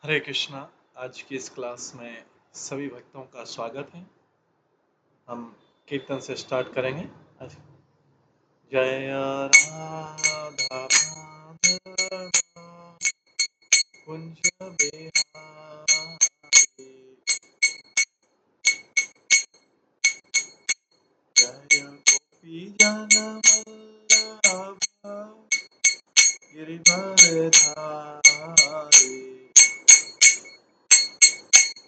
हरे कृष्णा। आज की इस क्लास में सभी भक्तों का स्वागत है। हम कीर्तन से स्टार्ट करेंगे। आज जय राधा माधव कुंज बिहारी, जय गोपी जन वल्लभ गिरिधरधारी,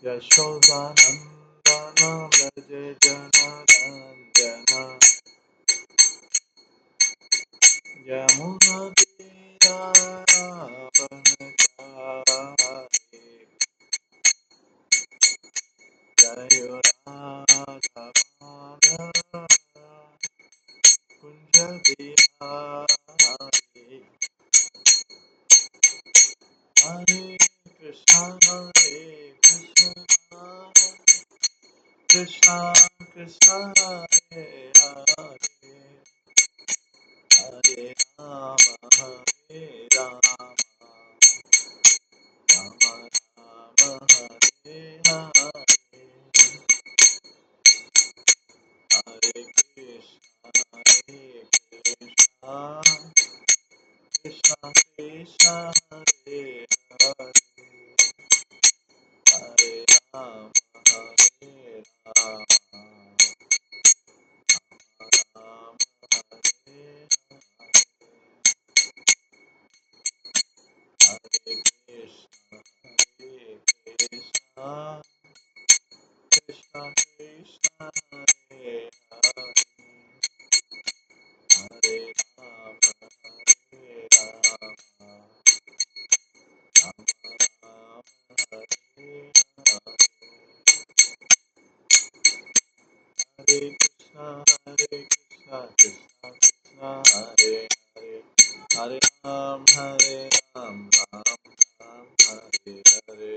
यशोदानंदन व्रज जनरंजन, यमुना तीरावनचारि, जय राधा माधव कुंज बिहारी। हरे कृष्णा कृष्णा कृष्णा हरे हरे, हरे राम राम राम हरे हरे, हरे कृष्णा कृष्णा कृष्णा हरे हरे, हरे राम राम राम हरे हरे, कृष्णा कृष्णा कृष्णा हरे हरे, हरे राम राम राम हरे हरे, हरे कृष्णा कृष्णा कृष्णा हरे हरे, हरे राम राम राम हरे हरे,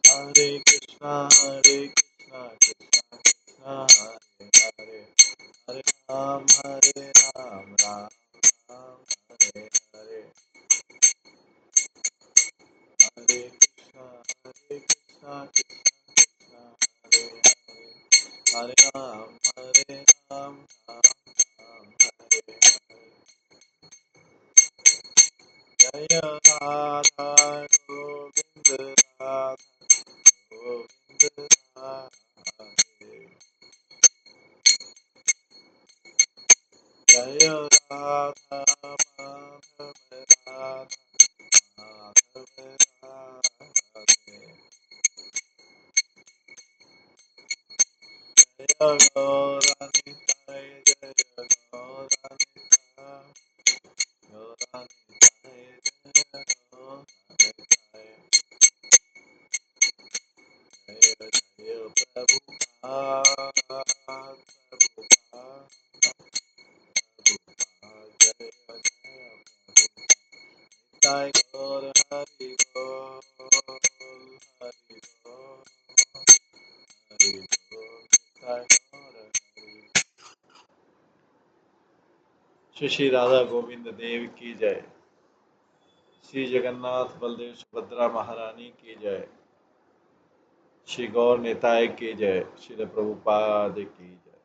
हरे कृष्णा कृष्णा कृष्णा हरे हरे, हरे राम राम राम हरे हरे, हरे कृष्णा कृष्णा कृष्णा हरे हरे, हरे राम राम राम हरे हरे, जय राधा गोविंद राधा गोविंद राधे, जय राधा माधव राधा माधव राधे, जय गौरानिताय जय गौरानिताय, गौरानिताय जय गौरानिताय, जय जय प्रभुपाद प्रभुपाद प्रभुपाद, जय जय प्रभुपाद, निताय गौर हरि बोल, हरि बोल, हरि बोल, निताय गौर हरि। श्री श्री राधा गोविंद देव की जय। श्री जगन्नाथ बलदेव सुभद्रा महारानी की जय। श्री गौर निताय की जय। श्री प्रभुपाद की जय।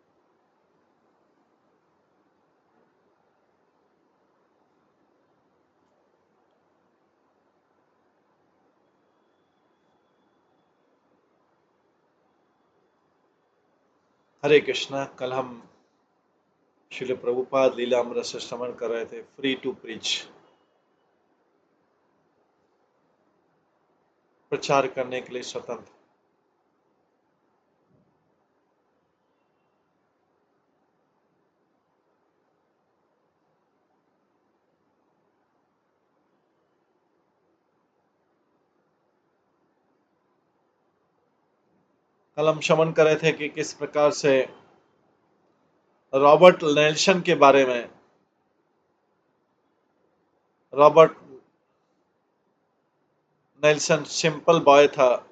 हरे कृष्णा। कल हम श्री प्रभुपाद लीलामृत से श्रवण कर रहे थे, फ्री टू प्रीच, प्रचार करने के लिए स्वतंत्र। कल हम श्रवण कर रहे थे कि किस प्रकार से रॉबर्ट नेल्सन के बारे में, रॉबर्ट नेल्सन सिंपल बॉय था,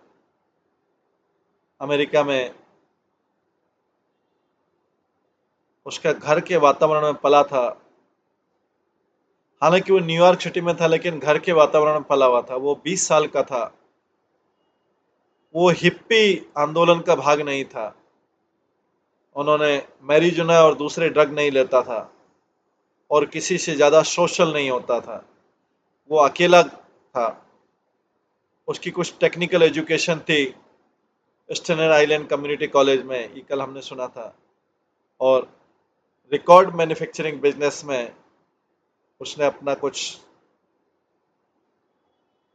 अमेरिका में उसका घर के वातावरण में पला था, हालांकि वो न्यूयॉर्क सिटी में था, लेकिन घर के वातावरण में पला हुआ था। वो 20 साल का था। वो हिप्पी आंदोलन का भाग नहीं था। उन्होंने मैरिजुना और दूसरे ड्रग नहीं लेता था और किसी से ज्यादा सोशल नहीं होता था। वो अकेला था। उसकी कुछ टेक्निकल एजुकेशन थी स्टेनर आइलैंड कम्युनिटी कॉलेज में, ये कल हमने सुना था। और रिकॉर्ड मैन्युफैक्चरिंग बिजनेस में उसने अपना कुछ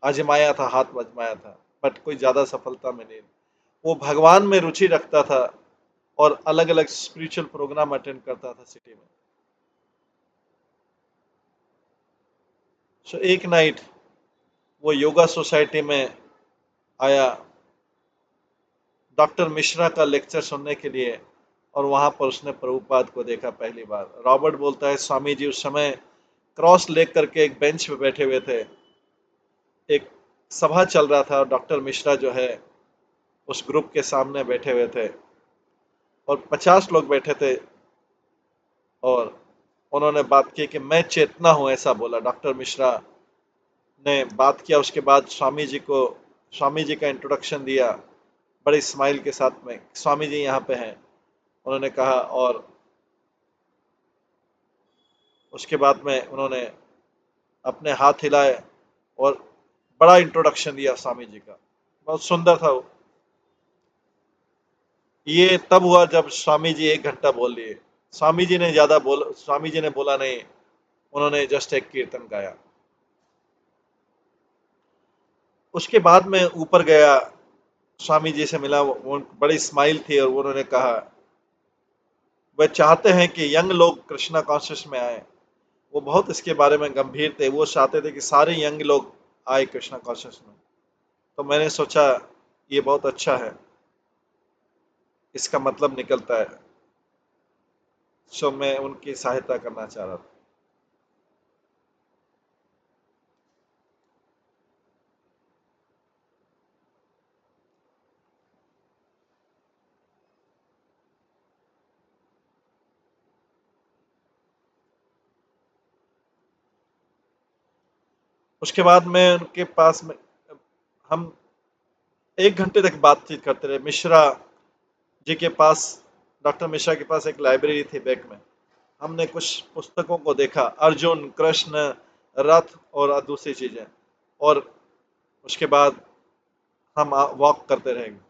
आजमाया था, हाथ आजमाया था, बट कोई ज्यादा सफलता में नहीं। वो भगवान में रुचि रखता था और अलग अलग स्पिरिचुअल प्रोग्राम अटेंड करता था सिटी में। सो एक नाइट वो योगा सोसाइटी में आया डॉक्टर मिश्रा का लेक्चर सुनने के लिए, और वहां पर उसने प्रभुपाद को देखा पहली बार। रॉबर्ट बोलता है स्वामी जी उस समय क्रॉस लेग करके एक बेंच पे बैठे हुए थे। एक सभा चल रहा था और डॉक्टर मिश्रा जो है उस ग्रुप के सामने बैठे हुए थे और 50 लोग बैठे थे। और उन्होंने बात की कि मैं चेतना हूं, ऐसा बोला डॉक्टर मिश्रा ने। बात किया उसके बाद स्वामी जी का इंट्रोडक्शन दिया बड़े स्माइल के साथ में, स्वामी जी यहाँ पे हैं उन्होंने कहा। और उसके बाद में उन्होंने अपने हाथ हिलाए और बड़ा इंट्रोडक्शन दिया स्वामी जी का। बहुत सुंदर था वो। ये तब हुआ जब स्वामी जी 1 घंटा बोल लिए। स्वामी जी ने बोला नहीं, उन्होंने जस्ट एक कीर्तन गाया। उसके बाद में ऊपर गया, स्वामी जी से मिला, वो बड़ी स्माइल थी और उन्होंने कहा वह चाहते हैं कि यंग लोग कृष्णा कॉन्शियस में आए। वो बहुत इसके बारे में गंभीर थे। वो चाहते थे कि सारे यंग लोग आए कृष्णा कॉन्शियस में। तो मैंने सोचा ये बहुत अच्छा है, इसका मतलब निकलता है। सो मैं उनकी सहायता करना चाह रहा था। उसके बाद मैं उनके पास में, हम 1 घंटे तक बातचीत करते रहे। मिश्रा जी के पास, डॉक्टर मिश्रा के पास एक लाइब्रेरी थी बैक में। हमने कुछ पुस्तकों को देखा, अर्जुन, कृष्ण, रथ और दूसरी चीजें। और उसके बाद हम वॉक करते रहेंगे।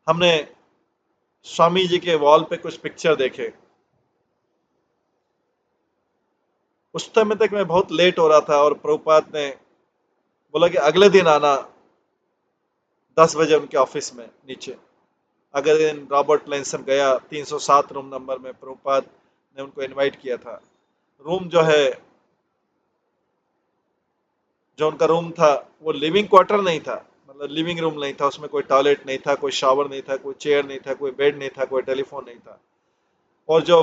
हमने स्वामी जी के वॉल पे कुछ पिक्चर देखे। उस समय तक मैं बहुत लेट हो रहा था और प्रभुपाद ने बोला कि अगले दिन आना 10 बजे उनके ऑफिस में नीचे। अगले दिन रॉबर्ट लेंसन गया 307 रूम नंबर में। प्रभुपाद ने उनको इनवाइट किया था। रूम जो उनका रूम था वो लिविंग क्वार्टर नहीं था, मतलब लिविंग रूम नहीं था। उसमें कोई टॉयलेट नहीं था, कोई शावर नहीं था, कोई चेयर नहीं था, कोई बेड नहीं था, कोई टेलीफोन नहीं था। और जो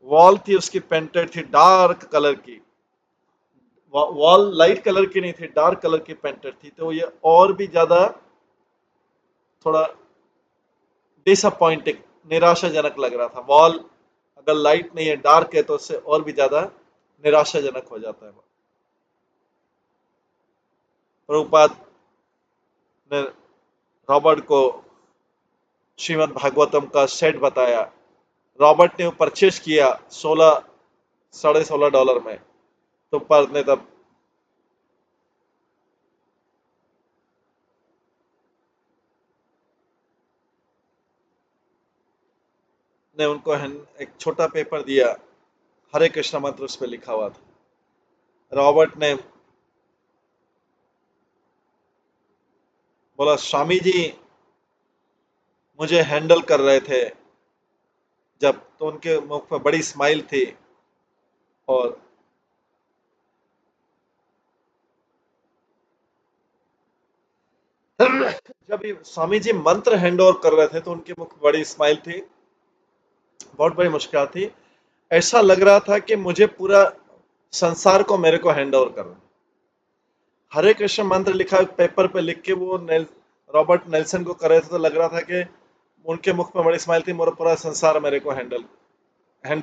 वॉल थी उसकी पेंटेड थी डार्क कलर की। वॉल लाइट कलर की नहीं थी, डार्क कलर की पेंटेड थी। तो ये और भी ज्यादा थोड़ा डिसअपॉइंटिंग, निराशाजनक लग रहा था। वॉल अगर लाइट नहीं है, डार्क है, तो उससे और भी ज्यादा निराशाजनक हो जाता है। प्रभुपाद ने रॉबर्ट को श्रीमद् भागवतम का सेट बताया। रॉबर्ट ने वो परचेज किया 16 $16.5 में। तो पर ने तब ने उनको एक छोटा पेपर दिया, हरे कृष्ण मंत्र उस पर लिखा हुआ था। रॉबर्ट ने बोला स्वामी जी मुझे हैंडल कर रहे थे जब, तो उनके मुख पर बड़ी स्माइल थी। और जब ये स्वामी जी मंत्र हैंड ओवर कर रहे थे तो उनके मुख पर बड़ी स्माइल थी, बहुत बड़ी मुस्कुराहट थी। ऐसा लग रहा था कि मुझे पूरा संसार को मेरे को हैंड ओवर करना। हरे कृष्ण मंत्र लिखा पेपर पे लिख के वो रॉबर्ट नेल्सन को कर रहे थे, तो लग रहा था कि उनके मुख में बड़ी स्माइल थी, मेरा पूरा संसार मेरे को हैंड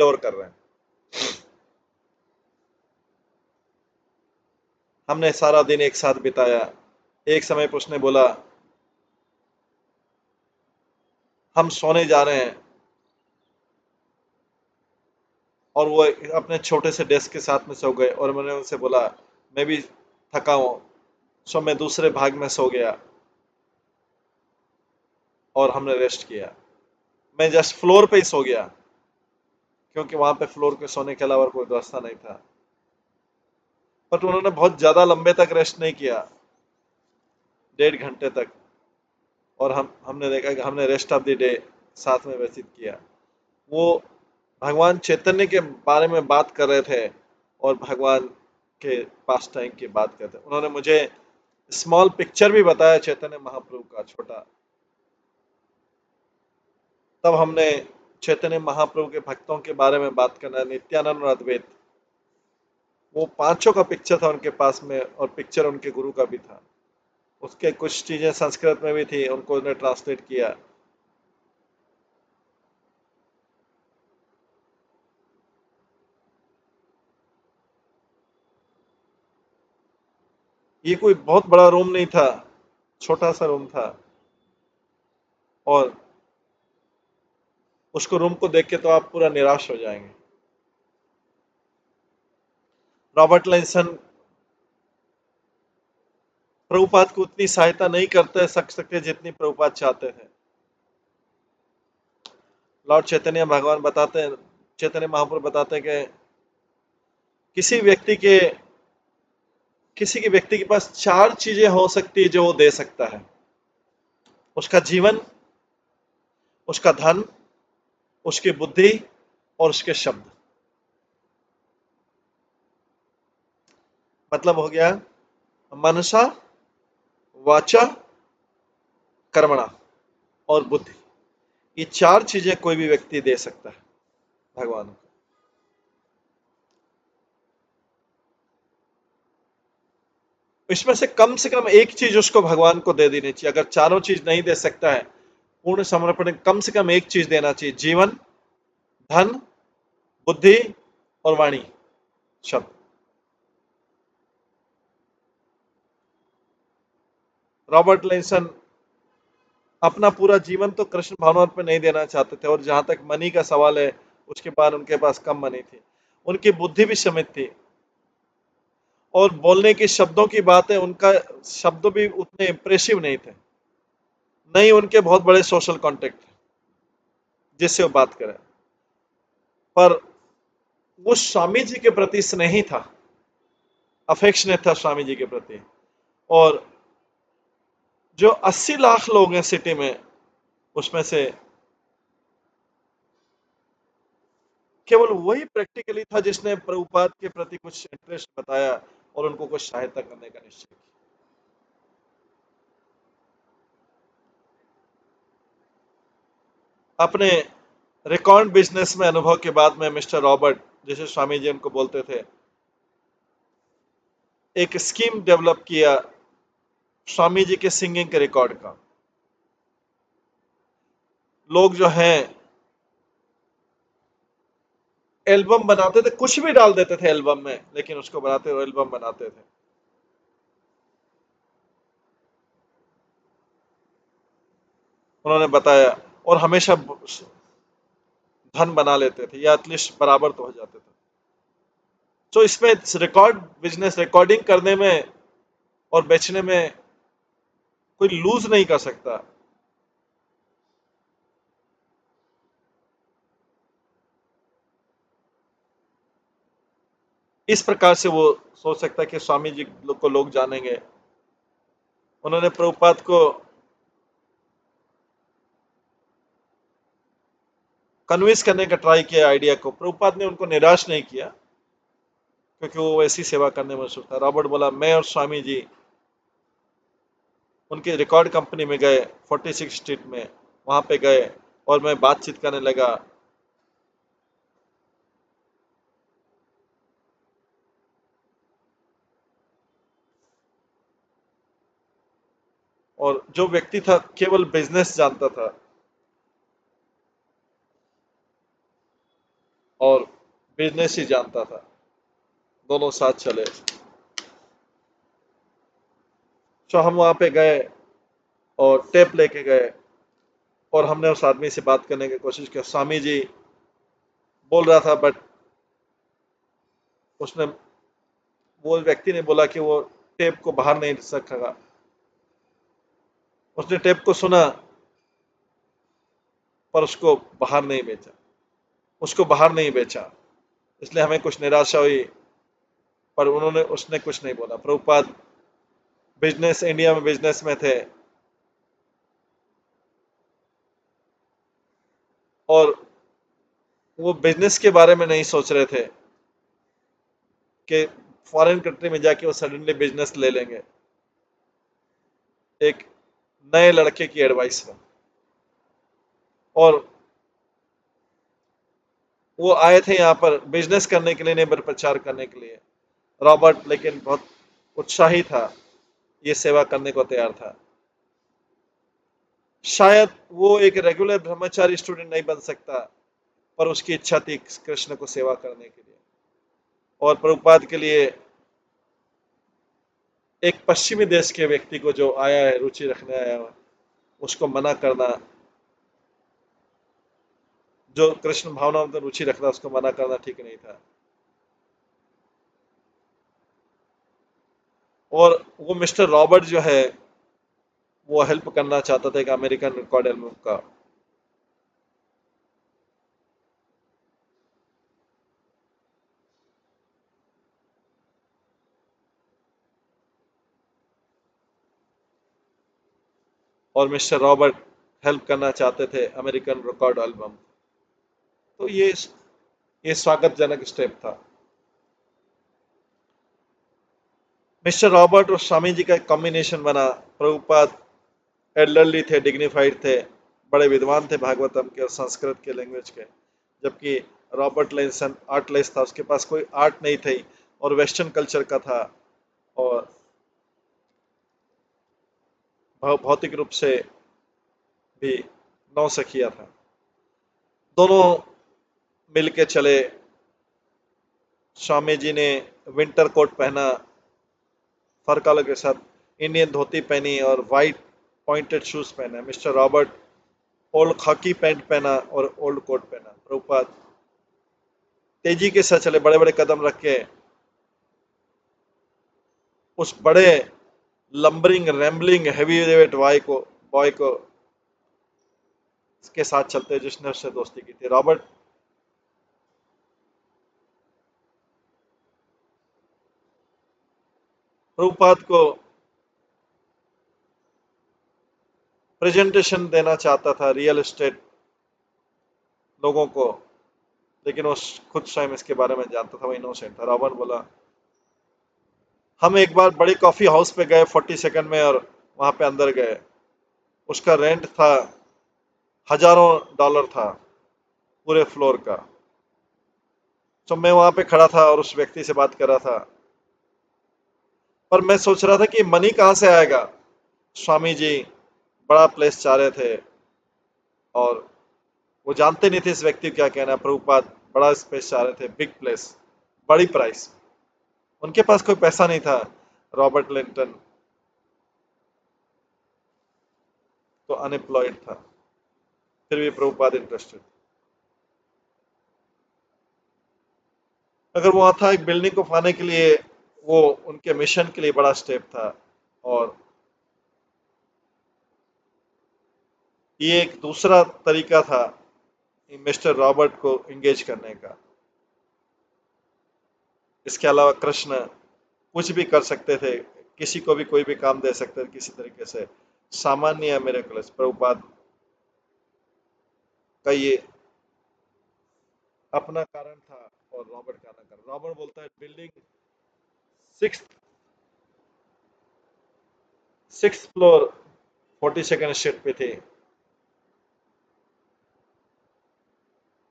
ओवर कर रहे हैं। हमने सारा दिन एक साथ बिताया। एक समय पर उसने बोला, हम सोने जा रहे हैं, और वो अपने छोटे से डेस्क के साथ में सो गए। और मैंने उनसे बोला, मैं भी थका हूं, सो मैं दूसरे भाग में सो गया और हमने रेस्ट किया। मैं जस्ट फ्लोर पे ही सो गया, क्योंकि वहां पे फ्लोर पे सोने के अलावा कोई व्यवस्था नहीं था। बट उन्होंने बहुत ज्यादा लंबे तक रेस्ट नहीं किया, 1.5 घंटे तक। और हमने देखा कि हमने रेस्ट ऑफ द डे साथ में व्यतीत किया। वो भगवान चैतन्य के बारे में बात कर रहे थे और भगवान के पास टाइम की बात करते। उन्होंने मुझे स्मॉल पिक्चर भी बताया चैतन्य महाप्रभु का, छोटा। तब हमने चैतन्य महाप्रभु के भक्तों के बारे में बात करना, नित्यानंद और अद्वैत, वो पांचों का पिक्चर था उनके पास में, और पिक्चर उनके गुरु का भी था। उसके कुछ चीजें संस्कृत में भी थी, उनको उन्हें ट्रांसलेट किया। ये कोई बहुत बड़ा रूम नहीं था, छोटा सा रूम था। और उसको रूम को देख के तो आप पूरा निराश हो जाएंगे। रॉबर्ट लाइसन प्रभुपाद को उतनी सहायता नहीं करते सकते जितनी प्रभुपाद चाहते थे। लॉर्ड चैतन्य भगवान बताते हैं, चैतन्य महाप्रभु बताते हैं कि किसी व्यक्ति के किसी के व्यक्ति के पास 4 चीजें हो सकती है जो वो दे सकता है: उसका जीवन, उसका धन, उसकी बुद्धि और उसके शब्द। मतलब हो गया मनसा, वाचा, कर्मणा और बुद्धि। ये 4 चीजें कोई भी व्यक्ति दे सकता है भगवान को। इसमें से कम एक चीज उसको भगवान को दे देनी चाहिए। अगर चारों चीज नहीं दे सकता है, पूर्ण समर्पण, कम से कम एक चीज देना चाहिए: जीवन, धन, बुद्धि और वाणी, शब्द। रॉबर्ट लिंसन अपना पूरा जीवन तो कृष्ण भावना पे नहीं देना चाहते थे, और जहां तक मनी का सवाल है, उसके बाद उनके पास कम मनी थी। उनकी बुद्धि भी सीमित थी, और बोलने की शब्दों की बात है, उनका शब्द भी उतने इंप्रेसिव नहीं थे। नहीं उनके बहुत बड़े सोशल कॉन्टेक्ट थे जिससे वो बात करें, पर वो स्वामी जी के प्रति स्नेही था, अफेक्शनेट था स्वामी जी के प्रति। और जो 80 लाख लोग हैं सिटी में, उसमें से केवल वही प्रैक्टिकली था जिसने प्रभुपाद के प्रति कुछ इंटरेस्ट बताया और उनको कुछ सहायता करने का निश्चय किया। अपने रिकॉर्ड बिजनेस में अनुभव के बाद में मिस्टर रॉबर्ट, जैसे स्वामी जी उनको बोलते थे, एक स्कीम डेवलप किया स्वामी जी के सिंगिंग के रिकॉर्ड का। लोग जो हैं एल्बम बनाते थे, कुछ भी डाल देते थे एल्बम में, लेकिन उसको बनाते हुए एल्बम बनाते थे। उन्होंने बताया, और हमेशा धन बना लेते थे, या एटलीस्ट बराबर तो हो जाते थे। तो इसमें रिकॉर्ड बिजनेस, रिकॉर्डिंग करने में और बेचने में कोई लूज नहीं कर सकता। इस प्रकार से वो सोच सकता है कि स्वामी जी को लोग जानेंगे। उन्होंने प्रभुपाद को कन्विंस करने का ट्राई किया आइडिया को। प्रभुपाद ने उनको निराश नहीं किया, क्योंकि वो वैसी सेवा करने में मशहूर था। रॉबर्ट बोला, मैं और स्वामी जी उनके रिकॉर्ड कंपनी में गए, 46 स्ट्रीट में, वहां पे गए, और मैं बातचीत करने लगा। और जो व्यक्ति था केवल बिजनेस जानता था, और बिजनेस ही जानता था, दोनों साथ चले। तो हम वहाँ पे गए और टेप लेके गए और हमने उस आदमी से बात करने की कोशिश की। स्वामी जी बोल रहा था, बट उसने वो व्यक्ति ने बोला कि वो टेप को बाहर नहीं रखेगा। उसने टेप को सुना पर उसको बाहर नहीं बेचा। इसलिए हमें कुछ निराशा हुई, पर उसने कुछ नहीं बोला। प्रभुपाद बिजनेस, इंडिया में बिजनेस में थे और वो बिजनेस के बारे में नहीं सोच रहे थे कि फॉरेन कंट्री में जाके वो सडनली बिजनेस ले लेंगे। एक नए लड़के की एडवाइस में, और वो आए थे यहाँ पर बिजनेस करने के लिए, नहीं प्रचार करने के लिए। रॉबर्ट लेकिन बहुत उत्साही था, ये सेवा करने को तैयार था। शायद वो एक रेगुलर ब्रह्मचारी स्टूडेंट नहीं बन सकता, पर उसकी इच्छा थी कृष्ण को सेवा करने के लिए। और प्रभुपाद के लिए एक पश्चिमी देश के व्यक्ति को जो आया है, रुचि रखने आया है, उसको मना करना, जो कृष्ण भावना में रुचि रखता उसको मना करना ठीक नहीं था। और वो मिस्टर रॉबर्ट जो है वो हेल्प करना चाहता था एक अमेरिकन रिकॉर्ड एल्बम का। और मिस्टर रॉबर्ट हेल्प करना चाहते थे अमेरिकन रिकॉर्ड एल्बम। तो ये स्वागतजनक स्टेप था। मिस्टर रॉबर्ट और स्वामी जी का एक कॉम्बिनेशन बना। प्रभुपाद एल्डरली थे, डिग्निफाइड थे, बड़े विद्वान थे भागवतम के और संस्कृत के लैंग्वेज के, जबकि रॉबर्ट लेंसन आर्टलेस था, उसके पास कोई आर्ट नहीं थी और वेस्टर्न कल्चर का था और भौतिक रूप से भी नौसखिया था। दोनों मिलके चले। स्वामी जी ने विंटर कोट पहना फर कॉलर के साथ, इंडियन धोती पहनी और वाइट पॉइंटेड शूज पहने। मिस्टर रॉबर्ट ओल्ड खाकी पैंट पहना और ओल्ड कोट पहना। प्रभुपाद तेजी के साथ चले, बड़े बड़े कदम रख के उस बड़े lumbering rambling heavy weight boy को के साथ चलते जिसने उससे दोस्ती की थी। रॉबर्ट प्रभुपाद को प्रेजेंटेशन देना चाहता था रियल एस्टेट लोगों को, लेकिन वो खुद स्वयं इसके बारे में जानता था, वो इनोसेंट था। रॉबर्ट बोला, हम एक बार बड़ी कॉफी हाउस पे गए 42nd में और वहां पे अंदर गए। उसका रेंट था हजारों डॉलर था पूरे फ्लोर का। तो मैं वहां पे खड़ा था और उस व्यक्ति से बात कर रहा था, पर मैं सोच रहा था कि मनी कहाँ से आएगा। स्वामी जी बड़ा प्लेस चाह रहे थे और वो जानते नहीं थे इस व्यक्ति को क्या कहना है। प्रभुपाद बड़ा स्पेस चाह रहे थे, बिग प्लेस, बड़ी प्राइस। उनके पास कोई पैसा नहीं था। रॉबर्ट लिंटन तो अनएम्प्लॉयड था, फिर भी प्रभुपाद इंटरेस्टेड। अगर वहां था एक बिल्डिंग को पाने के लिए, वो उनके मिशन के लिए बड़ा स्टेप था। और ये एक दूसरा तरीका था मिस्टर रॉबर्ट को इंगेज करने का। इसके अलावा कृष्ण कुछ भी कर सकते थे, किसी को भी कोई भी काम दे सकते थे किसी तरीके से। सामान्य मेरे प्रभुपाद का ये अपना कारण था और रॉबर्ट का अपना कारण। रॉबर्ट बोलता है building six six floor 42nd street पे थे।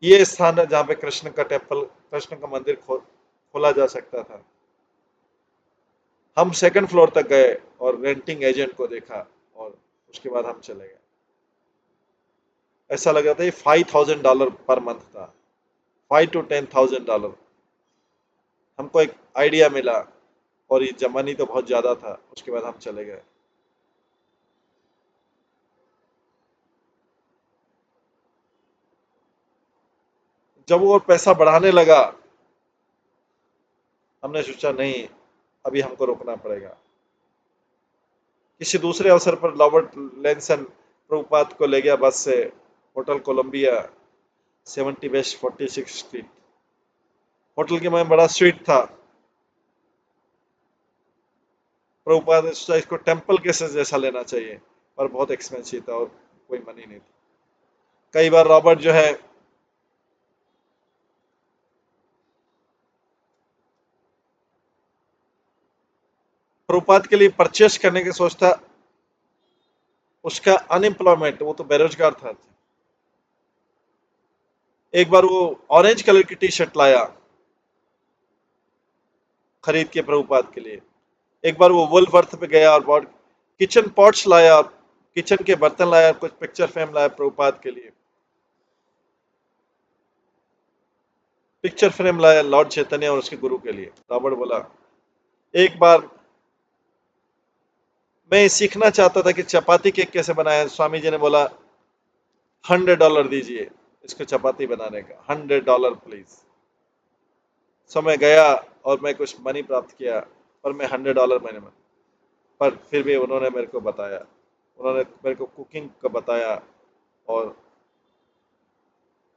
ये स्थान है जहाँ पे कृष्ण का टेम्पल, कृष्ण का मंदिर खोला जा सकता था। हम सेकंड फ्लोर तक गए और रेंटिंग एजेंट को देखा और उसके बाद हम चले गए। ऐसा लग रहा था ये $5,000 पर मंथ था, 5 to 10,000 डॉलर। हमको एक आइडिया मिला और ये मनी तो बहुत ज्यादा था। उसके बाद हम चले गए। जब वो और पैसा बढ़ाने लगा, हमने सोचा नहीं, अभी हमको रोकना पड़ेगा। किसी दूसरे अवसर पर रॉबर्ट लेंसन प्रभुपाद को ले गया बस से hotel Columbia 70 west 46 street. Hotel के में बड़ा स्वीट था। प्रभुपाद ने सोचा इसको टेम्पल केसेस जैसा लेना चाहिए, पर बहुत एक्सपेंसिव था और कोई मनी नहीं था। कई बार रॉबर्ट जो है प्रभुपाद के लिए परचेस करने की सोचता, उसका अनएम्प्लॉयमेंट, वो तो बेरोजगार था। एक बार वो ऑरेंज कलर की टी शर्ट लाया खरीद के प्रभुपाद के लिए। एक बार वो वुलवर्थ पे गया और बहुत किचन पॉट्स लाया, किचन के बर्तन लाया, कुछ पिक्चर फ्रेम लाया प्रभुपाद के लिए। पिक्चर फ्रेम लाया लॉर्ड चैतन्य और उसके गुरु के लिए। रॉबर्ट बोला, एक बार मैं सीखना चाहता था कि चपाती केक कैसे बनाया। स्वामी जी ने बोला, $100 दीजिए इसको चपाती बनाने का, $100 प्लीज। समय गया और मैं कुछ मनी प्राप्त किया, पर मैं $100 मैंने, पर फिर भी उन्होंने मेरे को बताया, उन्होंने मेरे को कुकिंग का बताया और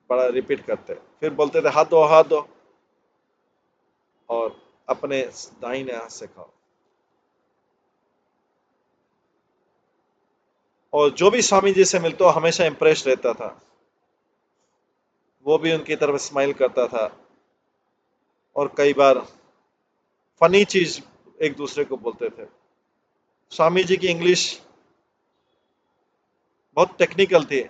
बड़ा रिपीट करते, फिर बोलते थे हाथ धो हाथ धो, और अपने दाहिने हाथ से खाओ। और जो भी स्वामी जी से मिलता हमेशा इम्प्रेस रहता था, वो भी उनकी तरफ स्माइल करता था और कई बार फनी चीज एक दूसरे को बोलते थे। स्वामी जी की इंग्लिश बहुत टेक्निकल थी,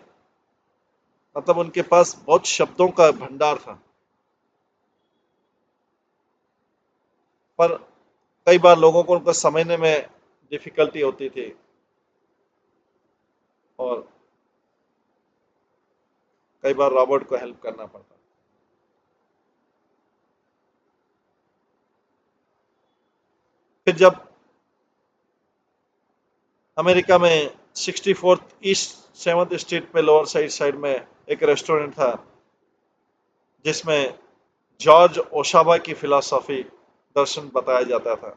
मतलब उनके पास बहुत शब्दों का भंडार था, पर कई बार लोगों को उनको समझने में डिफिकल्टी होती थी और कई बार रॉबर्ट को हेल्प करना पड़ता। फिर जब अमेरिका में 64th ईस्ट 7th स्ट्रीट पे लोअर साइड साइड में एक रेस्टोरेंट था जिसमें जॉर्ज ओशावा की फिलॉसफी दर्शन बताया जाता था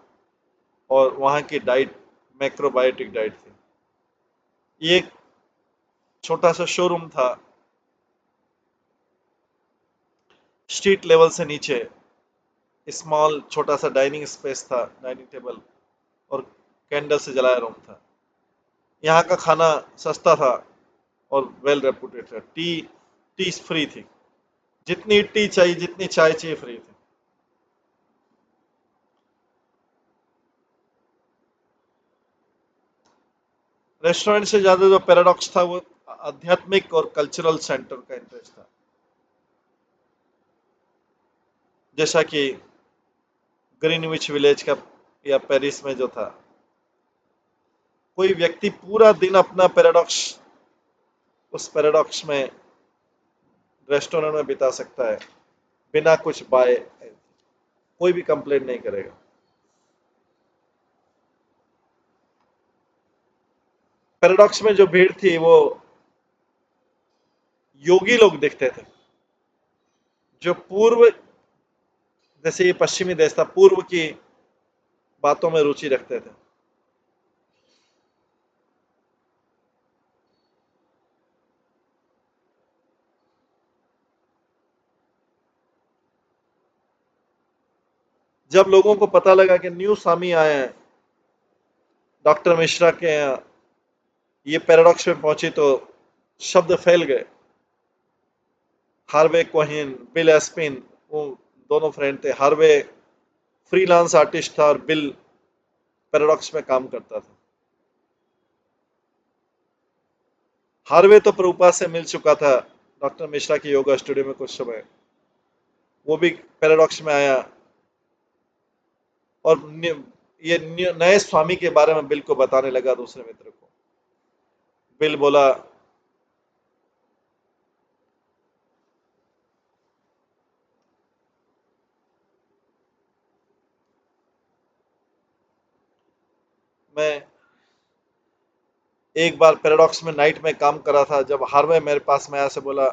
और वहाँ की डाइट मैक्रोबायोटिक डाइट थी। ये एक छोटा सा शोरूम था, स्ट्रीट लेवल से नीचे, स्मॉल छोटा सा डाइनिंग स्पेस था, डाइनिंग टेबल और कैंडल से जलाया रूम था। यहाँ का खाना सस्ता था और वेल रेपुटेड था। टी टी फ्री थी, जितनी टी चाहिए जितनी चाय चाहिए फ्री थी। रेस्टोरेंट से ज्यादा जो पैराडॉक्स था वो आध्यात्मिक और कल्चरल सेंटर का इंटरेस्ट था। जैसा कि ग्रीनविच विलेज का या पेरिस में जो था, कोई व्यक्ति पूरा दिन अपना पैराडॉक्स, उस पैराडॉक्स में रेस्टोरेंट में बिता सकता है बिना कुछ बाय, कोई भी कंप्लेंट नहीं करेगा। पैराडॉक्स में जो भीड़ थी वो योगी लोग दिखते थे, जो पूर्व, जैसे ये पश्चिमी देश था, पूर्व की बातों में रुचि रखते थे। जब लोगों को पता लगा कि न्यू स्वामी आए हैं डॉक्टर मिश्रा के यहाँ, ये पैराडॉक्स में पहुंची तो शब्द फैल गए। हार्वे कोहिन, बिल एस्पिन, वो दोनों फ्रेंड थे। हार्वे फ्रीलांस आर्टिस्ट था और बिल पैराडॉक्स में काम करता था। हार्वे तो प्रभुपाद से मिल चुका था डॉक्टर मिश्रा की योगा स्टूडियो में कुछ समय, वो भी पैराडॉक्स में आया और ये नए स्वामी के बारे में बिल को बताने लगा दूसरे मित्र को। बिल बोला, मैं एक बार पैराडॉक्स में नाइट में काम कर रहा था, जब हार्वे मेरे पास में आया से बोला,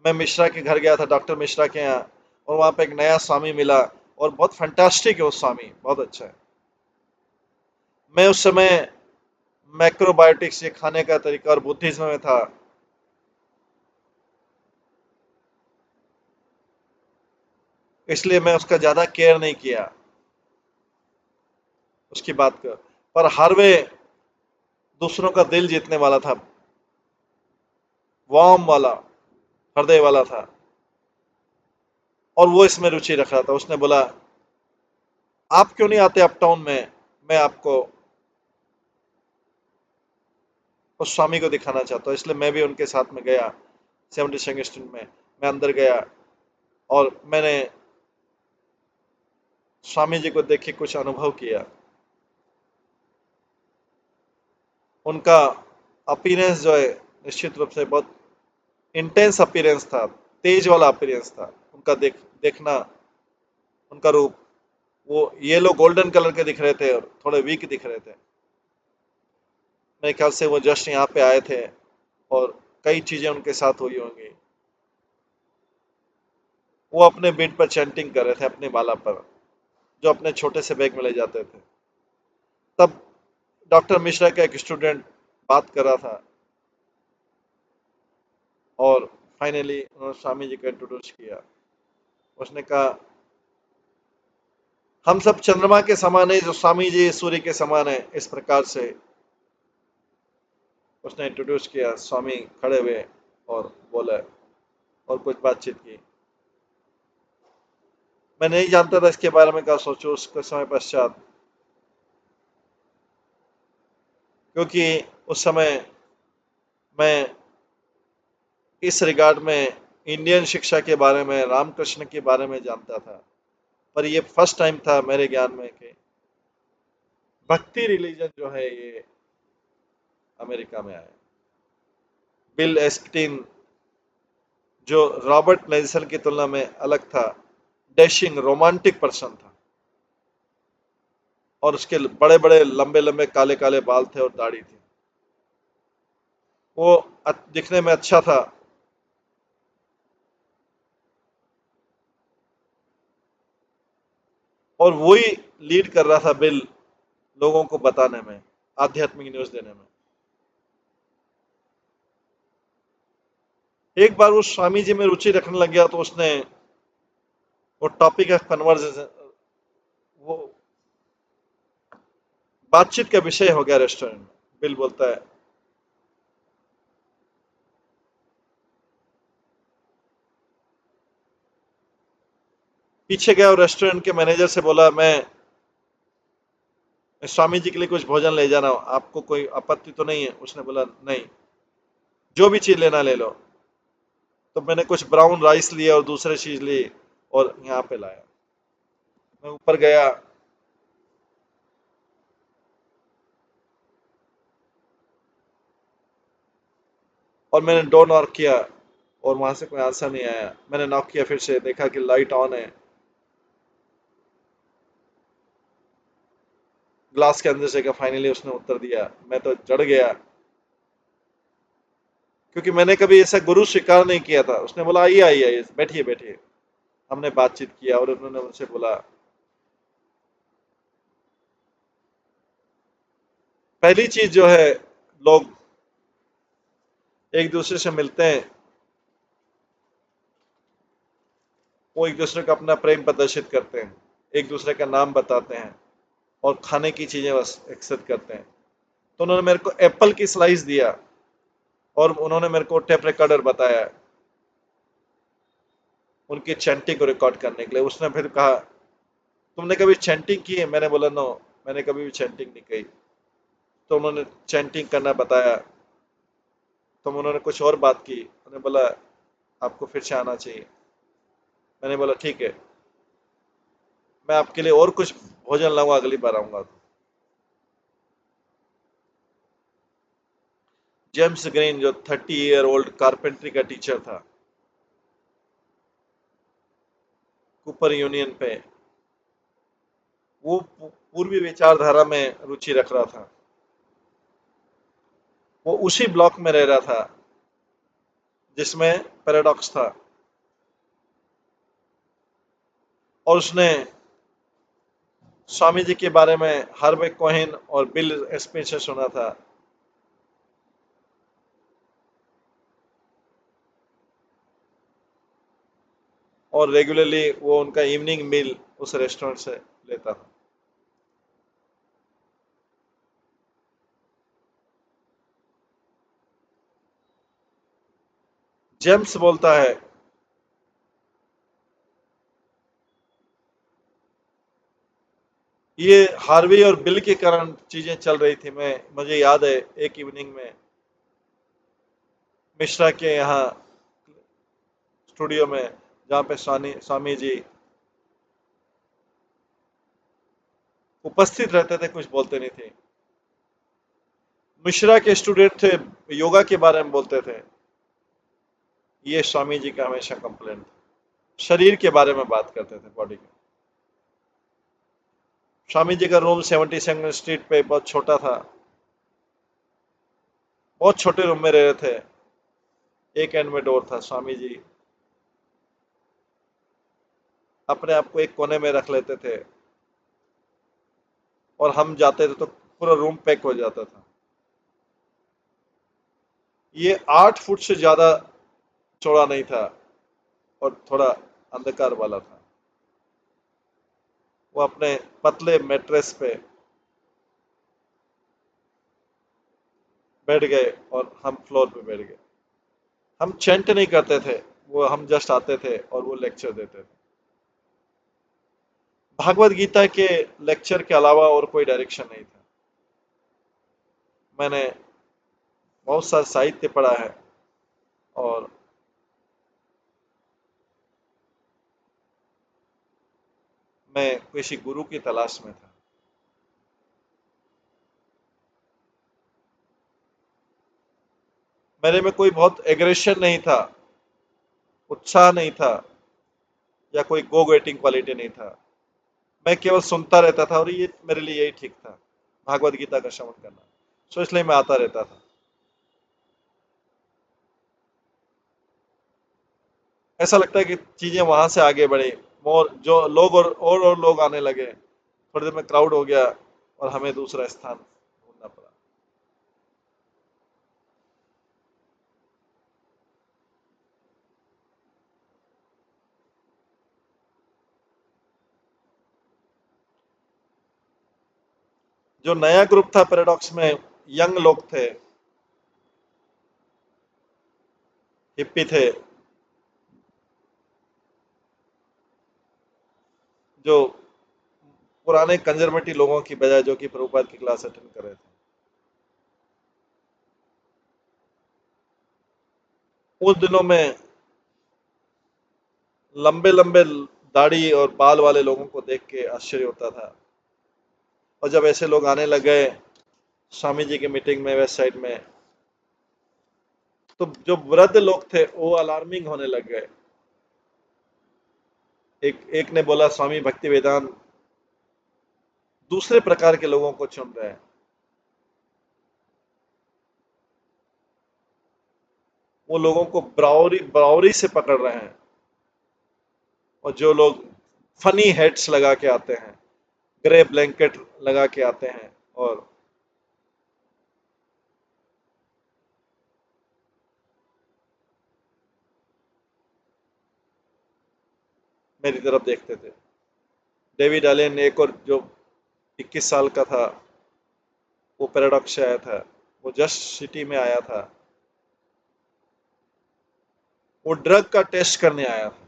मैं मिश्रा के घर गया था, डॉक्टर मिश्रा के यहाँ, और वहां पे एक नया स्वामी मिला, और बहुत फैंटास्टिक है वो स्वामी, बहुत अच्छा है। मैं उस समय मैक्रोबायोटिक्स, ये खाने का तरीका, और बुद्धिज्म में था, इसलिए मैं उसका ज्यादा केयर नहीं किया उसकी बात का। पर हार्वे दूसरों का दिल जीतने वाला था, वार्म वाला, हृदय वाला था, और वो इसमें रुचि रख रहा था। उसने बोला, आप क्यों नहीं आते अप टाउन में, मैं आपको उस स्वामी को दिखाना चाहता हूँ। इसलिए मैं भी उनके साथ में गया 72 स्ट्रीट में। मैं अंदर गया और मैंने स्वामी जी को देख के कुछ अनुभव किया। उनका अपीयरेंस जो है, निश्चित रूप से बहुत इंटेंस अपीयरेंस था, तेज वाला अपीयरेंस था उनका। देखना, उनका रूप, वो येलो गोल्डन कलर के दिख रहे थे और थोड़े वीक दिख रहे थे। मेरे ख्याल से वो जस्ट यहाँ पे आए थे और कई चीजें उनके साथ हुई होंगी। वो अपने बेड पर चैंटिंग कर रहे थे अपनी माला पर, जो अपने छोटे से बैग में ले जाते थे। तब डॉक्टर मिश्रा का एक स्टूडेंट बात कर रहा था, और फाइनली उन्होंने स्वामी जी को इंट्रोड्यूस किया। उसने कहा, हम सब चंद्रमा के समान है, जो स्वामी जी सूर्य के समान है, इस प्रकार से उसने इंट्रोड्यूस किया। स्वामी खड़े हुए और बोले, और कुछ बातचीत की। मैं नहीं जानता था इसके बारे में क्या सोचूं उसके समय पश्चात, क्योंकि उस समय मैं इस रिगार्ड में इंडियन शिक्षा के बारे में, रामकृष्ण के बारे में जानता था। पर ये फर्स्ट टाइम था मेरे ज्ञान में कि भक्ति रिलीजन जो है ये अमेरिका में आया। बिल एस्पटिन, जो रॉबर्ट नेल्सन की तुलना में अलग था, डैशिंग रोमांटिक पर्सन था, और उसके बड़े बड़े लंबे लंबे काले काले बाल थे और दाढ़ी थी। वो दिखने में अच्छा था, और वही लीड कर रहा था बिल लोगों को बताने में, आध्यात्मिक न्यूज देने में। एक बार वो स्वामी जी में रुचि रखने लग गया, तो उसने वो टॉपिक ऑफ कन्वर्सेशन, वो बातचीत का विषय हो गया रेस्टोरेंट में। बिल बोलता है, पीछे गया और रेस्टोरेंट के मैनेजर से बोला, मैं स्वामी जी के लिए कुछ भोजन ले जाना, आपको कोई आपत्ति तो नहीं है? उसने बोला, नहीं, जो भी चीज लेना ले लो। तो मैंने कुछ ब्राउन राइस लिया और दूसरी चीज ली और यहाँ पे लाया। मैं ऊपर गया, और मैंने डोर नॉक किया, और वहां से कोई आंसर नहीं आया। मैंने नॉक किया, फिर से देखा कि लाइट ऑन है, ग्लास के अंदर से। क्या फाइनली उसने उत्तर दिया। मैं तो जड़ गया, क्योंकि मैंने कभी ऐसा गुरु स्वीकार नहीं किया था। उसने बोला, आइए आइए आइए, बैठिए बैठिए। हमने बातचीत किया और उन्होंने मुझसे बोला, पहली चीज जो है, लोग एक दूसरे से मिलते हैं, वो एक दूसरे को अपना प्रेम प्रदर्शित करते हैं, एक दूसरे का नाम बताते हैं, और खाने की चीजें बस एक्सेप्ट करते हैं। तो उन्होंने मेरे को एप्पल की स्लाइस दिया, और उन्होंने मेरे को टेप रिकॉर्डर बताया उनकी चैंटिंग को रिकॉर्ड करने के लिए। उसने फिर कहा, तुमने कभी चैंटिंग की है? मैंने बोला, नो, मैंने कभी भी चैंटिंग नहीं की। तो उन्होंने चैंटिंग करना बताया। तो उन्होंने कुछ और बात की, उन्होंने बोला, आपको फिर से आना चाहिए। मैंने बोला, ठीक है, मैं आपके लिए और कुछ भोजन लाऊंगा अगली बार आऊंगा तो। जेम्स ग्रीन, जो 30 ईयर ओल्ड कारपेंट्री का टीचर था, कूपर यूनियन पे, वो पूर्वी विचारधारा में रुचि रख रहा था। वो उसी ब्लॉक में रह रहा था, जिसमें पैराडॉक्स था, और उसने स्वामी जी के बारे में हार्वे कोहेन और बिल एस्पिन से सुना था। और रेगुलरली वो उनका इवनिंग मील उस रेस्टोरेंट से लेता था। जेम्स बोलता है, ये हार्वी और बिल के कारण चीजें चल रही थी। मुझे याद है एक इवनिंग में मिश्रा के यहाँ स्टूडियो में, जहाँ पे स्वामी जी उपस्थित रहते थे, कुछ बोलते नहीं थे। मिश्रा के स्टूडेंट थे, योगा के बारे में बोलते थे। ये स्वामी जी का हमेशा कंप्लेंट था। शरीर के बारे में बात करते थे, बॉडी के। स्वामी जी का रूम 72 स्ट्रीट पे बहुत छोटा था। बहुत छोटे रूम में रह रहे थे। एक एंड में डोर था। स्वामी जी अपने आप को एक कोने में रख लेते थे, और हम जाते थे तो पूरा रूम पैक हो जाता था। ये 8 फुट से ज्यादा चौड़ा नहीं था, और थोड़ा अंधकार वाला था। वो अपने पतले मैट्रेस पे बैठ गए, और हम फ्लोर पे बैठ गए। हम चेंट नहीं करते थे, वो हम जस्ट आते थे और वो लेक्चर देते थे। भागवत गीता के लेक्चर के अलावा और कोई डायरेक्शन नहीं था। मैंने बहुत सारा साहित्य पढ़ा है, और मैं किसी गुरु की तलाश में था। मेरे में कोई बहुत एग्रेशन नहीं था, उत्साह नहीं था, या कोई गो गेटिंग क्वालिटी नहीं था। मैं केवल सुनता रहता था, और ये मेरे लिए यही ठीक था, भागवत गीता का श्रवण करना। सो इसलिए मैं आता रहता था। ऐसा लगता है कि चीजें वहां से आगे बढ़ी, और जो लोग और लोग आने लगे। थोड़ी देर में क्राउड हो गया, और हमें दूसरा स्थान ढूंढना पड़ा। जो नया ग्रुप था पैराडॉक्स में, यंग लोग थे, हिप्पी थे, जो पुराने कंजर्वेटिव लोगों की बजाय, जो कि प्रभुपाद की क्लास अटेंड कर रहे थे। उस दिनों में लंबे लंबे दाढ़ी और बाल वाले लोगों को देख के आश्चर्य होता था। और जब ऐसे लोग आने लग गए स्वामी जी की मीटिंग में, वेस्ट साइड में, तो जो वृद्ध लोग थे वो अलार्मिंग होने लग गए। एक एक ने बोला, स्वामी भक्ति वेदांत दूसरे प्रकार के लोगों को चुन रहे हैं। वो लोगों को ब्राउरी ब्राउरी से पकड़ रहे हैं। और जो लोग फनी हेड्स लगा के आते हैं, ग्रे ब्लैंकेट लगा के आते हैं, और मेरी तरफ देखते थे। डेविड एलन, एक और जो 21 साल का था, वो पैराडॉक्स से आया था। वो जस्ट सिटी में आया था। वो ड्रग का टेस्ट करने आया था।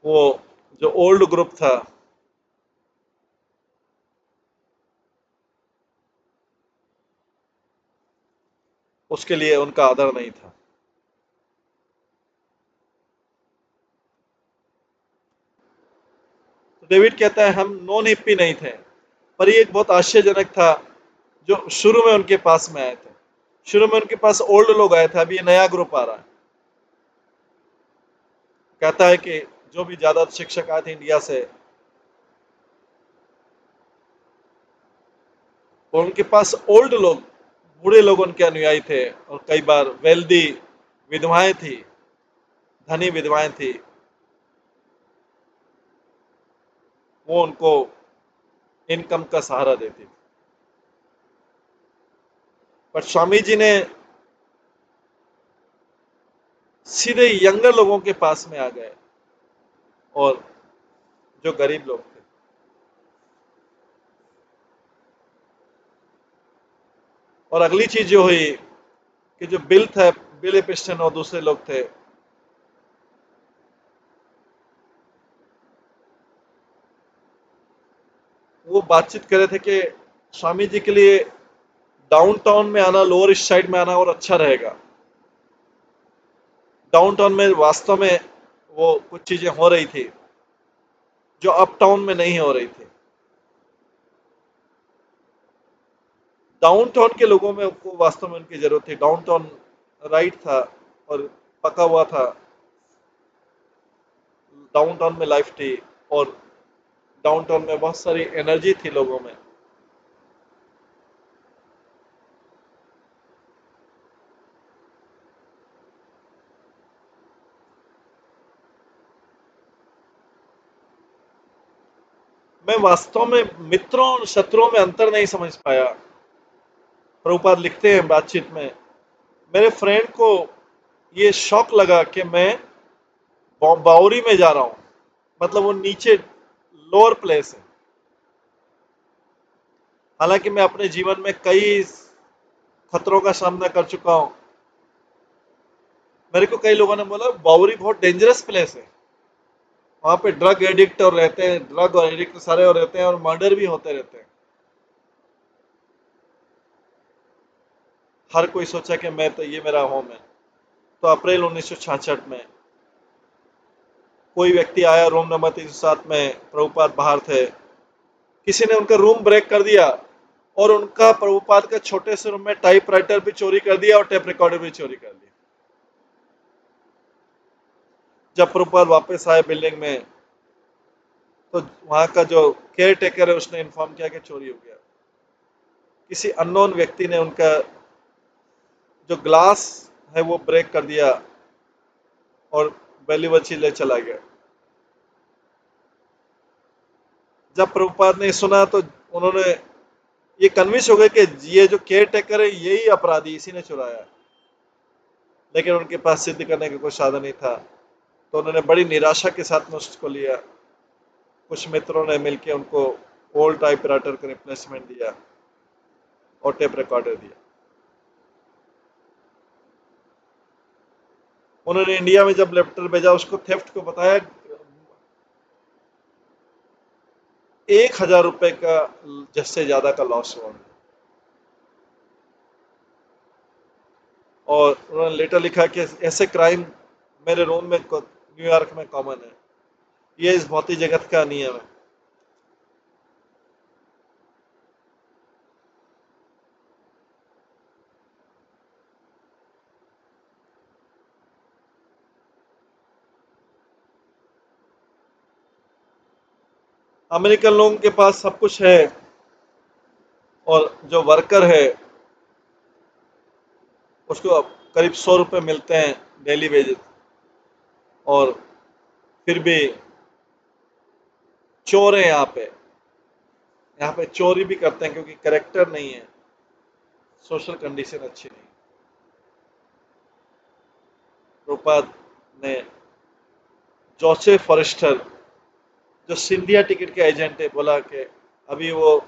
वो जो ओल्ड ग्रुप था, उसके लिए उनका आदर नहीं था। तो डेविड कहता है, हम नॉन हिप्पी नहीं थे, पर ये एक बहुत आश्चर्यजनक था। जो शुरू में उनके पास में आए थे, शुरू में उनके पास ओल्ड लोग आए थे, अभी ये नया ग्रुप आ रहा है। कहता है कि जो भी ज्यादा शिक्षक आए थे इंडिया से, और उनके पास ओल्ड लोग, बूढ़े लोग उनके अनुयायी थे, और कई बार वेल्दी विधवाएं थी, धनी विधवाएं थी, वो उनको इनकम का सहारा देती थी। पर स्वामी जी ने सीधे यंगर लोगों के पास में आ गए, और जो गरीब लोग थे। और अगली चीज जो हुई कि जो बिल एपिस्टन और दूसरे लोग थे, वो बातचीत कर रहे थे कि स्वामी जी के लिए डाउनटाउन में आना, लोअर ईस्ट साइड में आना और अच्छा रहेगा। डाउनटाउन में वास्तव में वो कुछ चीजें हो रही थी जो अपटाउन में नहीं हो रही थी। डाउनटाउन के लोगों में को वास्तव में उनकी जरूरत थी। डाउनटाउन राइट था और पका हुआ था, डाउनटाउन में लाइफ थी, और डाउनटाउन में बहुत सारी एनर्जी थी लोगों में। मैं वास्तव में मित्रों और शत्रुओं में अंतर नहीं समझ पाया। प्रभुपाद लिखते हैं बातचीत में, मेरे फ्रेंड को ये शौक लगा कि मैं बाउरी में जा रहा हूं, मतलब वो नीचे लोअर प्लेस है। हालांकि मैं अपने जीवन में कई खतरों का सामना कर चुका हूं। मेरे को कई लोगों ने बोला बाउरी बहुत डेंजरस प्लेस है, वहां पे ड्रग एडिक्ट और रहते हैं, ड्रग और एडिक्ट सारे और रहते हैं, और मर्डर भी होते रहते हैं। हर कोई सोचा कि मैं तो ये मेरा होम है। तो अप्रैल 1966 में कोई व्यक्ति आया, रूम नंबर 307 में, प्रभुपाद बाहर थे, किसी ने उनका रूम ब्रेक कर दिया, और उनका प्रभुपाद का छोटे से रूम में टाइपराइटर भी चोरी कर दिया और टेप रिकॉर्डर भी चोरी कर दिया। जब प्रभुपाद वापस आए बिल्डिंग में, तो वहां का जो केयर टेकर है उसने इन्फॉर्म किया कि चोरी हो गया। किसी अननोन व्यक्ति ने उनका जो ग्लास है वो ब्रेक कर दिया और बैली बच्ची ले चला गया। जब प्रभुपाद ने सुना तो उन्होंने ये कन्विंस हो गए कि ये जो केयर टेकर है यही अपराधी, इसी ने चुराया है। लेकिन उनके पास सिद्ध करने का कोई साधन नहीं था, तो उन्होंने बड़ी निराशा के साथ में उसको लिया। कुछ मित्रों ने मिलकर उनको ओल्ड टाइपराइटर का रिप्लेसमेंट दिया और टेप रिकॉर्डर दिया। उन्होंने इंडिया में जब लेटर भेजा, उसको थेफ्ट को बताया, 1,000 रुपए का जिससे ज्यादा का लॉस हुआ। और उन्होंने लेटर लिखा कि ऐसे क्राइम मेरे रूम में न्यूयॉर्क में कॉमन है, ये इस भौतिक जगत का नियम है। अमेरिकन लोगों के पास सब कुछ है, और जो वर्कर है उसको करीब 100 रुपए मिलते हैं डेली वेजेस, और फिर भी चोर है यहाँ पे। यहाँ पे चोरी भी करते हैं क्योंकि करेक्टर नहीं है, सोशल कंडीशन अच्छी नहीं। रूपाद ने जोसेफ फॉरेस्टर, जो सिंधिया टिकट के एजेंट है, बोला कि अभी वो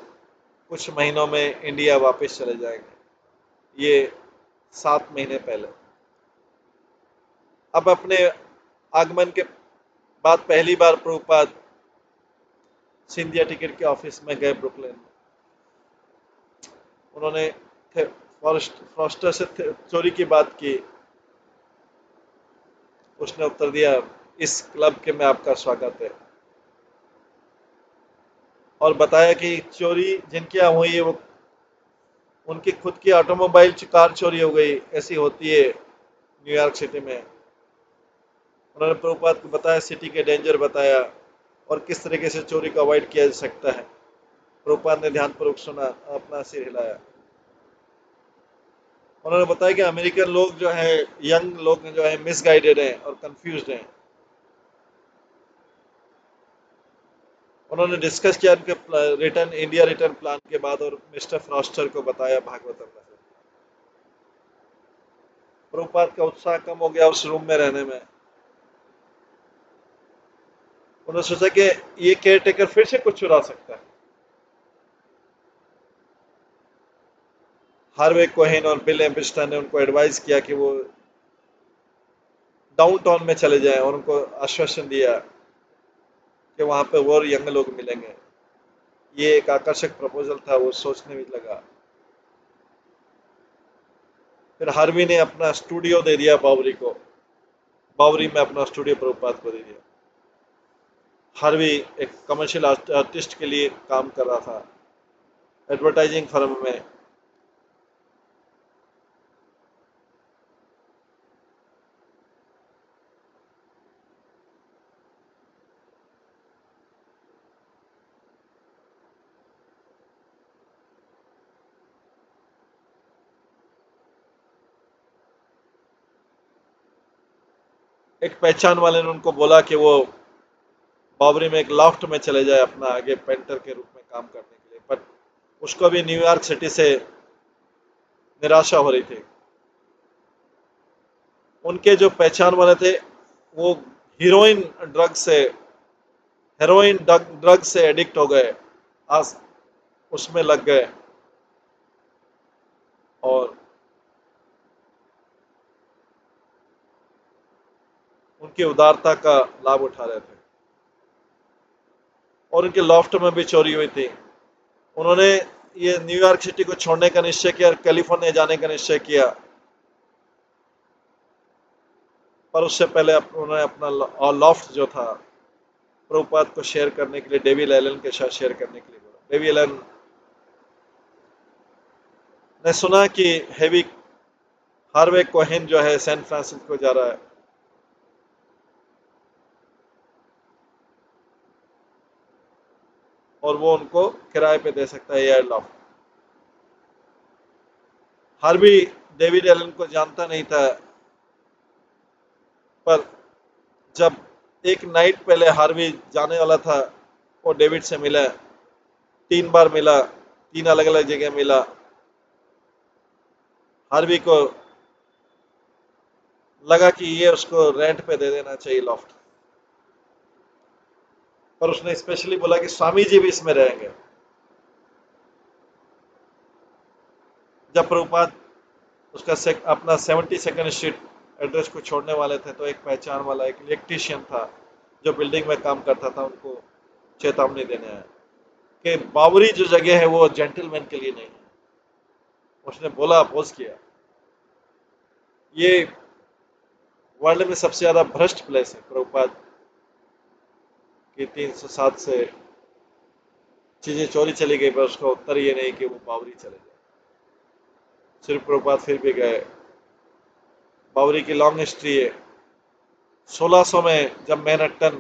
कुछ महीनों में इंडिया वापस चले जाएंगे। ये 7 महीने पहले। अब अपने आगमन के बाद पहली बार प्रभुपाद सिंधिया टिकट के ऑफिस में गए ब्रुकलिन में। उन्होंने फॉरेस्टर से चोरी की बात की। उसने उत्तर दिया, इस क्लब के में आपका स्वागत है, और बताया कि चोरी जिनके यहाँ हुई है वो उनकी खुद की ऑटोमोबाइल कार चोरी हो गई, ऐसी होती है न्यूयॉर्क सिटी में। उन्होंने प्रभुपाद को बताया, सिटी के डेंजर बताया और किस तरीके से चोरी को अवॉइड किया जा सकता है। प्रभुपाद ने ध्यानपूर्वक सुना, अपना सिर हिलाया। उन्होंने बताया कि अमेरिकन लोग जो है, यंग लोग जो है, मिसगाइडेड हैं और कंफ्यूज्ड हैं। उन्होंने डिस्कस किया उनके रिटर्न, इंडिया रिटर्न प्लान के बाद, और मिस्टर फ्रॉस्टर को बताया भागवतम में से। प्रभुपाद का उत्साह कम हो गया उस रूम में रहने में। उन्होंने सोचा कि ये केयर टेकर फिर से कुछ चुरा सकता है। हार्वे कोहेन और बिल एम्बिस्टर ने उनको एडवाइस किया कि वो डाउनटाउन में चले जाएं, और उनको आश्वासन दिया कि वहां पे और यंग लोग मिलेंगे। ये एक आकर्षक प्रपोजल था, वो सोचने में लगा। फिर हार्वी ने अपना स्टूडियो दे दिया बावरी को। बावरी में अपना स्टूडियो प्रभुपाद को दे दिया। हार्वी एक कमर्शियल आर्टिस्ट के लिए काम कर रहा था, एडवर्टाइजिंग फर्म में। एक पहचान वाले ने उनको बोला कि वो बावरी में एक लॉफ्ट में चले जाए अपना आगे पेंटर के रूप में काम करने के लिए, पर उसको भी न्यूयॉर्क सिटी से निराशा हो रही थी। उनके जो पहचान वाले थे वो हीरोइन ड्रग से हेरोइन ड्रग से एडिक्ट हो गए, आज उसमें लग गए और उनकी उदारता का लाभ उठा रहे थे। और उनके लॉफ्ट में भी चोरी हुई थी। उन्होंने ये न्यूयॉर्क सिटी को छोड़ने का निश्चय किया और कैलिफोर्निया जाने का निश्चय किया, पर उससे पहले उन्होंने अपना लॉफ्ट जो था प्रभुपाद को शेयर करने के लिए डेविड एलन के साथ शेयर करने के लिए बोला। डेविड एलन ने सुना कि हेवी हार्वे कोहेन जो है सैन फ्रांसिस्को जा रहा है, और वो उनको किराए पे दे सकता है air loft. Harvey David Allen को जानता नहीं था, पर जब एक नाइट पहले हार्वी जाने वाला था, वो डेविड से मिला, 3 बार मिला, 3 अलग अलग जगह मिला। हार्वी को लगा कि ये उसको रेंट पे दे देना चाहिए लॉफ्ट, पर उसने स्पेशली बोला कि स्वामी जी भी इसमें रहेंगे। जब प्रभुपाद अपना 72nd स्ट्रीट एड्रेस को छोड़ने वाले थे, तो एक पहचान वाला एक इलेक्ट्रीशियन था जो बिल्डिंग में काम करता था, उनको चेतावनी देने आया कि बावरी जो जगह है वो जेंटलमैन के लिए नहीं है। उसने बोला, अपोज किया, ये वर्ल्ड में सबसे ज्यादा भ्रष्ट प्लेस है। प्रभुपाद की 307 से चीजें चोरी चली गई, पर उसका उत्तर ये नहीं कि वो बावरी चले गए। सिर्फ प्रभुपाद फिर भी गए। बावरी की लॉन्ग हिस्ट्री है। 1600 में जब मैनहट्टन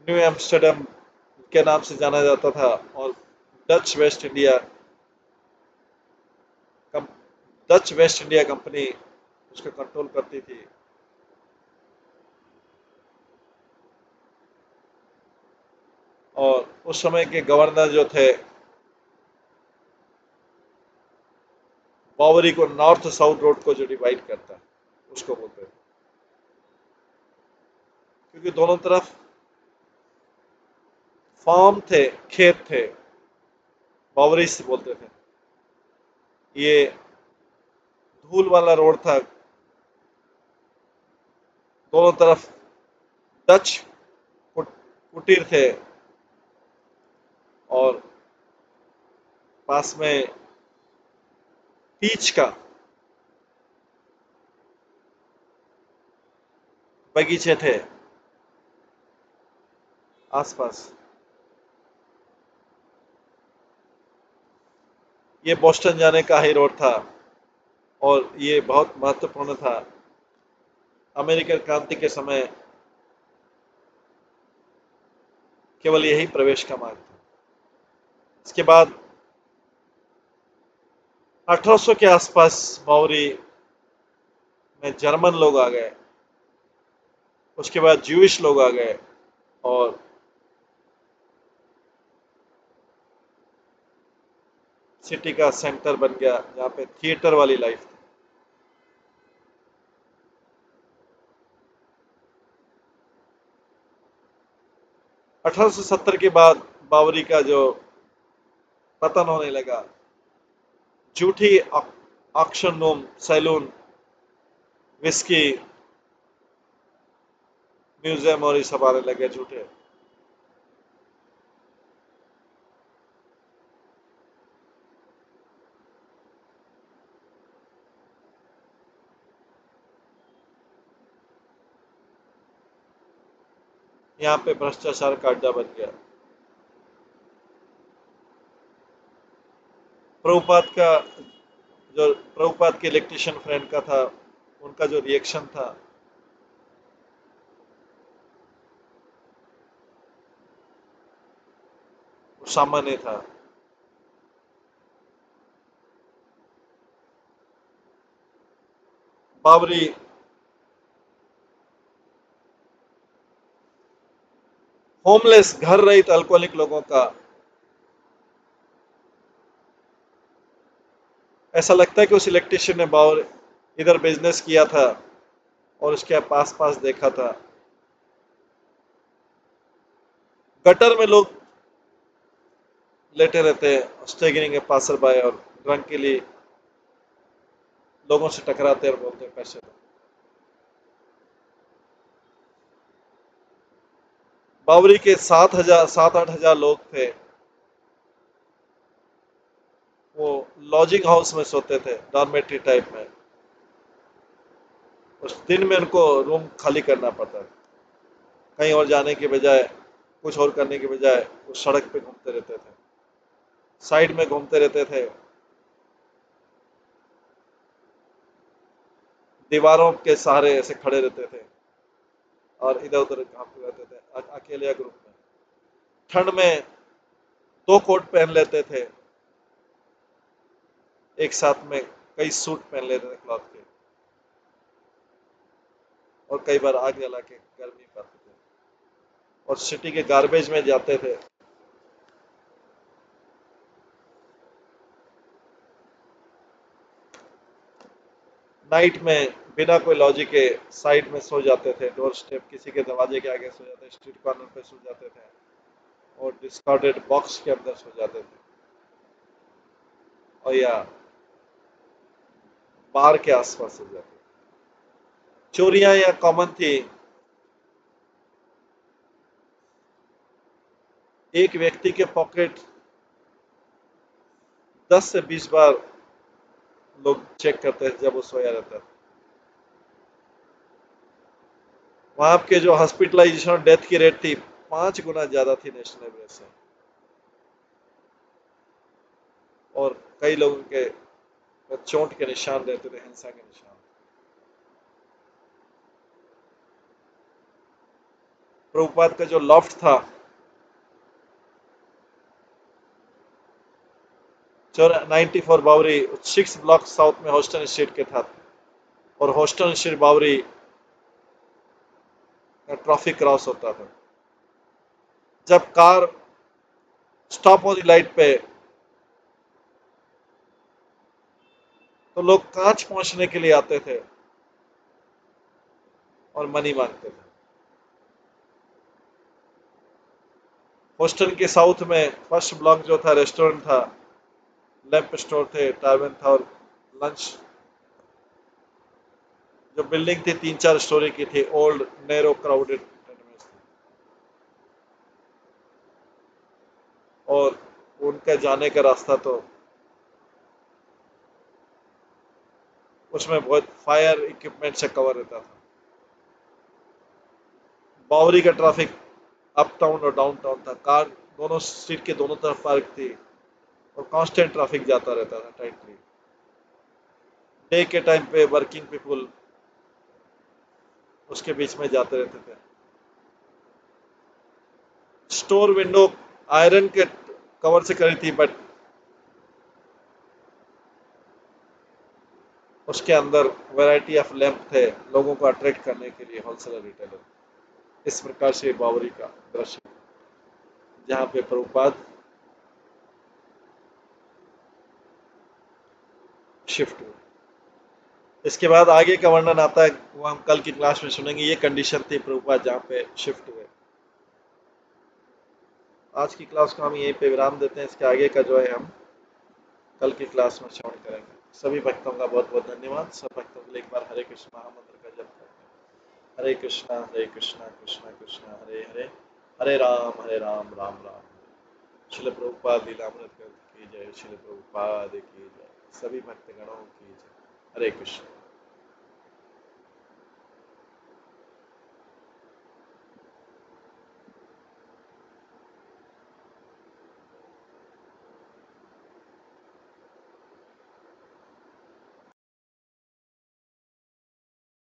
न्यू एम्स्टर्डम के नाम से जाना जाता था, और Dutch waste India Dutch waste India company उसको कंट्रोल करती थी, और उस समय के गवर्नर जो थे, बावरी को नॉर्थ साउथ रोड को जो डिवाइड करता है उसको बोलते थे, क्योंकि दोनों तरफ फार्म थे, खेत थे, बावरी से बोलते थे। ये धूल वाला रोड था, दोनों तरफ डच कुटीर थे, और पास में पीच का बगीचे थे आसपास। ये बोस्टन जाने का हाई रोड था, और ये बहुत महत्वपूर्ण था। अमेरिकन क्रांति के समय केवल यही प्रवेश का मार्ग था। इसके बाद 1800 के आसपास बावरी में जर्मन लोग आ गए, उसके बाद ज्यूइश लोग आ गए, और सिटी का सेंटर बन गया जहाँ पे थिएटर वाली लाइफ थी। 1870 के बाद बावरी का जो पतन होने लगा, झूठी auction room, saloon, whisky, museum और ये सब आने लगे झूठे। यहाँ पे भ्रष्टाचार का अड्डा बन गया। प्रभुपाद का जो प्रभुपाद के इलेक्ट्रिशियन फ्रेंड का था, उनका जो रिएक्शन था, वो सामान्य था। बाबरी होमलेस, घर रहित अल्कोहलिक लोगों का, ऐसा लगता है कि उस इलेक्ट्रिशियन ने बावर इधर बिजनेस किया था और उसके पास पास देखा था। गटर में लोग लेटे रहते हैं, स्टेगिंग के पासर बाय, और ड्रंक के लिए लोगों से टकराते हैं और बोलते हैं पैसे दो। बावरी के 7-8 हजार लोग थे, वो लॉजिंग हाउस में सोते थे, डॉर्मेट्री टाइप में। उस दिन में उनको रूम खाली करना पड़ता था। कहीं और जाने के बजाय, कुछ और करने के बजाय वो सड़क पे घूमते रहते थे, साइड में घूमते रहते थे, दीवारों के सहारे ऐसे खड़े रहते थे और इधर उधर घामते रहते थे, अकेले या ग्रुप में। ठंड में 2 कोट पहन लेते थे, एक साथ में कई सूट पहन लेते थे क्लॉथ के, और कई बार आग जला के गर्मी पाते थे, और सिटी के गार्बेज में जाते थे। नाइट में बिना कोई लॉजिक के साइड में सो जाते थे, डोर स्टेप, किसी के दरवाजे के आगे सो जाते थे, स्ट्रीट कॉर्नर पे सो जाते थे, और डिस्कार्डेड बॉक्स के अंदर सो जाते थे, और या बार के आसपास सो जाते थे। चोरियां या कॉमन थी। एक व्यक्ति के पॉकेट 10 से 20 बार लोग चेक करते थे जब वो सोया रहता था। वहां के जो हॉस्पिटलाइजेशन और डेथ की रेट थी, 5 गुना ज्यादा थी नेशनल एवरेज से, और कई लोगों के चोट के निशान रहते थे, हिंसा के निशान। प्रभुपाद का जो लॉफ्ट था, 94 बावरी 6 ब्लॉक साउथ में हॉस्टन स्ट्रीट के था, और हॉस्टन स्ट्रीट बावरी का ट्रैफिक क्रॉस होता था। जब कार स्टॉप होती लाइट पे, तो लोग कांच पहुंचने के लिए आते थे और मनी मांगते थे। हॉस्टन के साउथ में फर्स्ट ब्लॉक जो था, रेस्टोरेंट था, लैंप स्टोर थे, टाइवन था, और लंच, जो बिल्डिंग थी 3-4 स्टोरी की थी, ओल्ड नैरो क्राउडेड, और उनका जाने का रास्ता तो उसमें बहुत फायर इक्विपमेंट से कवर रहता था। बावरी का ट्रैफिक अप टाउन और डाउन टाउन था, कार दोनों स्ट्रीट के दोनों तरफ पार्क थी, और कांस्टेंट ट्रैफिक जाता रहता था टाइटली। डे के टाइम पे वर्किंग पीपल उसके बीच में जाते रहते थे। स्टोर विंडो आयरन के कवर से करी थी, बट उसके अंदर वैरायटी ऑफ लैंप थे लोगों को अट्रैक्ट करने के लिए, होलसेलर रिटेलर। इस प्रकार से बावरी का दृश्य, जहाँ पे प्रभुपाद शिफ्ट हुए। इसके बाद आगे का वर्णन आता है, वो हम कल की क्लास में सुनेंगे। ये कंडीशन थी प्रभुपाद जहाँ पे शिफ्ट हुए। आज की क्लास को हम यहीं पे विराम देते हैं। इसके आगे का जो है हम कल की क्लास में श्रवण करेंगे। सभी भक्तों का बहुत बहुत धन्यवाद। सब भक्तों के लिए एक बार हरे कृष्ण महामंत्र का जप करते हैं। हरे कृष्णा कृष्णा कृष्णा हरे हरे, हरे राम राम राम। श्रील प्रभुपाद लीलामृत ग्रंथ की जय, श्रील प्रभुपाद की जय, सभी भक्तगणों की जय। हरे कृष्ण।